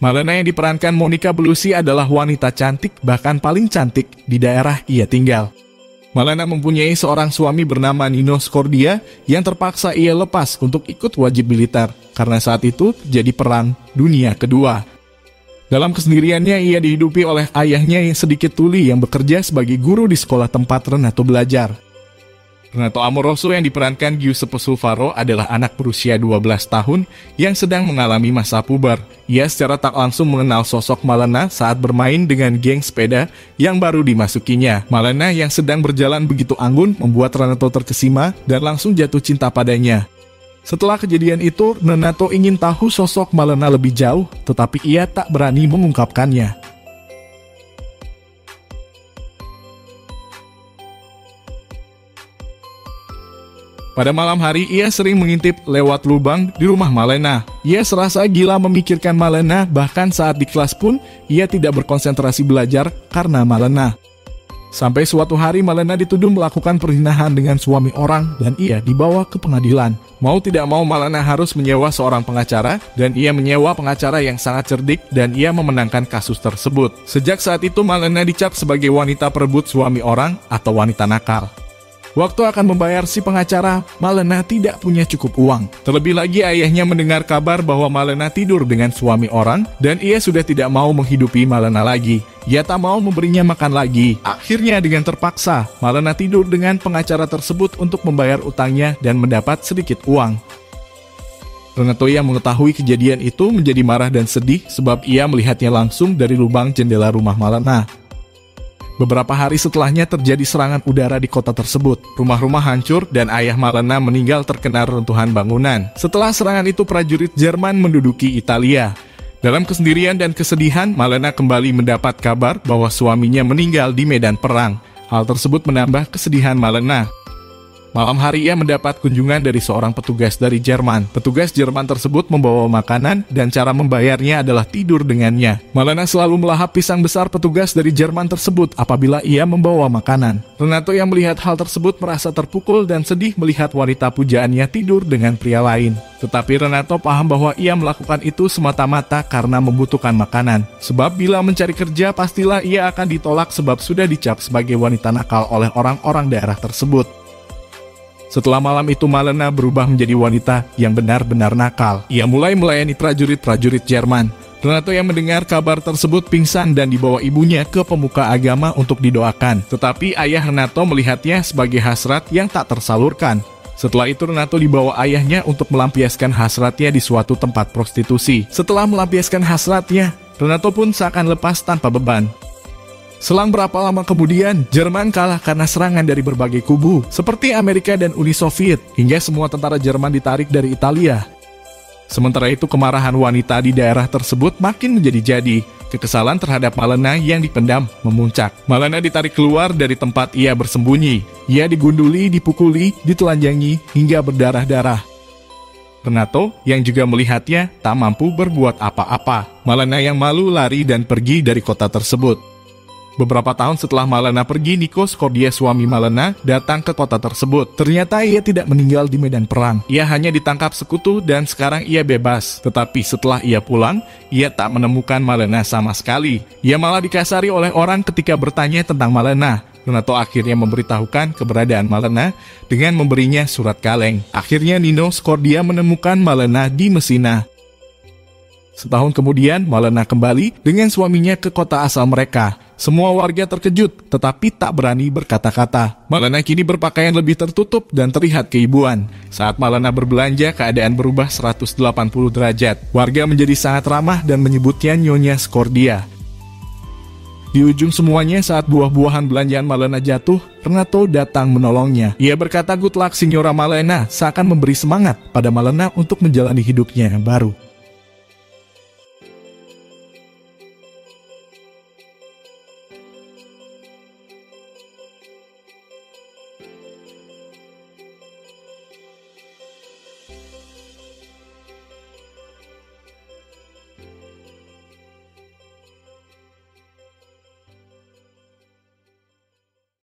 Malena yang diperankan Monica Bellucci adalah wanita cantik, bahkan paling cantik di daerah ia tinggal. Malena mempunyai seorang suami bernama Nino Scordia yang terpaksa ia lepas untuk ikut wajib militer karena saat itu terjadi Perang Dunia Kedua. Dalam kesendiriannya ia dihidupi oleh ayahnya yang sedikit tuli yang bekerja sebagai guru di sekolah tempat Renato belajar. Renato Amoroso yang diperankan Giuseppe Sulfaro adalah anak berusia 12 tahun yang sedang mengalami masa puber. Ia secara tak langsung mengenal sosok Malena saat bermain dengan geng sepeda yang baru dimasukinya. Malena yang sedang berjalan begitu anggun membuat Renato terkesima dan langsung jatuh cinta padanya. Setelah kejadian itu, Renato ingin tahu sosok Malena lebih jauh, tetapi ia tak berani mengungkapkannya. Pada malam hari, ia sering mengintip lewat lubang di rumah Malena. Ia serasa gila memikirkan Malena, bahkan saat di kelas pun, ia tidak berkonsentrasi belajar karena Malena. Sampai suatu hari Malena dituduh melakukan perzinahan dengan suami orang dan ia dibawa ke pengadilan. Mau tidak mau Malena harus menyewa seorang pengacara dan ia menyewa pengacara yang sangat cerdik dan ia memenangkan kasus tersebut. Sejak saat itu Malena dicap sebagai wanita perebut suami orang atau wanita nakal. Waktu akan membayar si pengacara, Malena tidak punya cukup uang. Terlebih lagi ayahnya mendengar kabar bahwa Malena tidur dengan suami orang dan ia sudah tidak mau menghidupi Malena lagi. Ia tak mau memberinya makan lagi. Akhirnya dengan terpaksa, Malena tidur dengan pengacara tersebut untuk membayar utangnya dan mendapat sedikit uang. Renato yang mengetahui kejadian itu menjadi marah dan sedih sebab ia melihatnya langsung dari lubang jendela rumah Malena. Beberapa hari setelahnya terjadi serangan udara di kota tersebut. Rumah-rumah hancur dan ayah Malena meninggal terkena reruntuhan bangunan. Setelah serangan itu prajurit Jerman menduduki Italia. Dalam kesendirian dan kesedihan, Malena kembali mendapat kabar bahwa suaminya meninggal di medan perang. Hal tersebut menambah kesedihan Malena. Malam hari ia mendapat kunjungan dari seorang petugas dari Jerman. Petugas Jerman tersebut membawa makanan dan cara membayarnya adalah tidur dengannya. Malena selalu melahap pisang besar petugas dari Jerman tersebut apabila ia membawa makanan. Renato yang melihat hal tersebut merasa terpukul dan sedih melihat wanita pujaannya tidur dengan pria lain. Tetapi Renato paham bahwa ia melakukan itu semata-mata karena membutuhkan makanan. Sebab bila mencari kerja pastilah ia akan ditolak sebab sudah dicap sebagai wanita nakal oleh orang-orang daerah tersebut. Setelah malam itu Malena berubah menjadi wanita yang benar-benar nakal. Ia mulai melayani prajurit-prajurit Jerman. Renato yang mendengar kabar tersebut pingsan dan dibawa ibunya ke pemuka agama untuk didoakan. Tetapi ayah Renato melihatnya sebagai hasrat yang tak tersalurkan. Setelah itu Renato dibawa ayahnya untuk melampiaskan hasratnya di suatu tempat prostitusi. Setelah melampiaskan hasratnya, Renato pun seakan lepas tanpa beban. Selang berapa lama kemudian, Jerman kalah karena serangan dari berbagai kubu, seperti Amerika dan Uni Soviet, hingga semua tentara Jerman ditarik dari Italia. Sementara itu kemarahan wanita di daerah tersebut makin menjadi-jadi. Kekesalan terhadap Malena yang dipendam memuncak. Malena ditarik keluar dari tempat ia bersembunyi. Ia digunduli, dipukuli, ditelanjangi, hingga berdarah-darah. Renato yang juga melihatnya tak mampu berbuat apa-apa. Malena yang malu lari dan pergi dari kota tersebut. Beberapa tahun setelah Malena pergi, Nico Scordia suami Malena datang ke kota tersebut. Ternyata ia tidak meninggal di medan perang. Ia hanya ditangkap sekutu dan sekarang ia bebas. Tetapi setelah ia pulang, ia tak menemukan Malena sama sekali. Ia malah dikasari oleh orang ketika bertanya tentang Malena. Renato akhirnya memberitahukan keberadaan Malena dengan memberinya surat kaleng. Akhirnya Nino Scordia menemukan Malena di Messina. Setahun kemudian, Malena kembali dengan suaminya ke kota asal mereka. Semua warga terkejut, tetapi tak berani berkata-kata. Malena kini berpakaian lebih tertutup dan terlihat keibuan. Saat Malena berbelanja, keadaan berubah 180 derajat. Warga menjadi sangat ramah dan menyebutnya Nyonya Scordia. Di ujung semuanya, saat buah-buahan belanjaan Malena jatuh, Renato datang menolongnya. Ia berkata, "Good luck, Signora Malena," seakan memberi semangat pada Malena untuk menjalani hidupnya yang baru.